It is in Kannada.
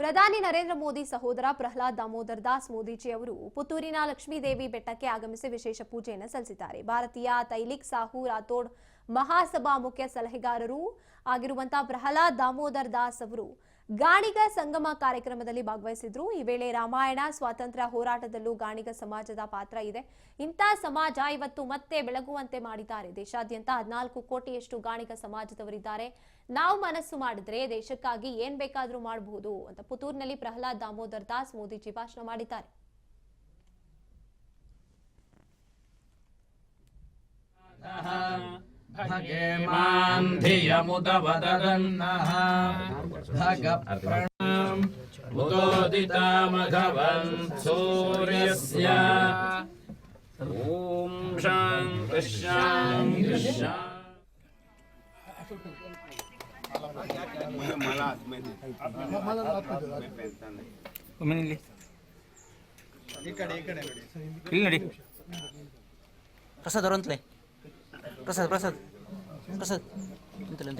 ಪ್ರಧಾನಿ ನರೇಂದ್ರ ಮೋದಿ ಸಹೋದರ ಪ್ರಹ್ಲಾದ್ ದಾಮೋದರ್ ದಾಸ್ ಮೋದಿಜಿ ಅವರು ಪುತ್ತೂರಿನ ಲಕ್ಷ್ಮೀದೇವಿ ಬೆಟ್ಟಕ್ಕೆ ಆಗಮಿಸಿ ವಿಶೇಷ ಪೂಜೆಯನ್ನು ಸಲ್ಲಿಸಿದ್ದಾರೆ. ಭಾರತೀಯ ತೈಲಿಕ್ ಸಾಹು ರಾಥೋಡ್ ಮಹಾಸಭಾ ಮುಖ್ಯ ಸಲಹೆಗಾರರು ಆಗಿರುವಂತಹ ಪ್ರಹ್ಲಾದ್ ದಾಮೋದರ್ ದಾಸ್ ಅವರು ಗಾಣಿಗ ಸಂಗಮ ಕಾರ್ಯಕ್ರಮದಲ್ಲಿ ಭಾಗವಹಿಸಿದ್ರು. ಈ ವೇಳೆ ರಾಮಾಯಣ ಸ್ವಾತಂತ್ರ್ಯ ಹೋರಾಟದಲ್ಲೂ ಗಾಣಿಗ ಸಮಾಜದ ಪಾತ್ರ ಇದೆ. ಇಂಥ ಸಮಾಜ ಇವತ್ತು ಮತ್ತೆ ಬೆಳಗುವಂತೆ ಮಾಡಿದ್ದಾರೆ. ದೇಶಾದ್ಯಂತ 14 ಕೋಟಿಯಷ್ಟು ಗಾಣಿಗ ಸಮಾಜದವರಿದ್ದಾರೆ. ನಾವು ಮನಸ್ಸು ಮಾಡಿದ್ರೆ ದೇಶಕ್ಕಾಗಿ ಏನ್ ಬೇಕಾದ್ರೂ ಮಾಡಬಹುದು ಅಂತ ಪುತ್ತೂರಿನಲ್ಲಿ ಪ್ರಹ್ಲಾದ್ ದಾಮೋದರ್ ದಾಸ್ ಮೋದಿಜಿ ಭಾಷಣ ಮಾಡಿದ್ದಾರೆ. ಭಗೆ ಮಾಂ ಧಿಯಮುದವದನ್ನಃ ಭಗಪ್ರಣಾಂ ಉದೋದಿತಾಮಘವನ್ ಸೂರ್ಯಸ್ಯ ಓಂ ಶಾಂತಿ ಶಾಂತಿ ಶಾಂತಿ. ಇಲ್ಲಿ ನೋಡಿ ಪ್ರಸಾದ್ ಅವರಂತಲೇ ಪ್ರಸಾದ್ ಪ್ರಸಾದ್ ಪ್ರಸಾದ್ ಅಂತಲೇ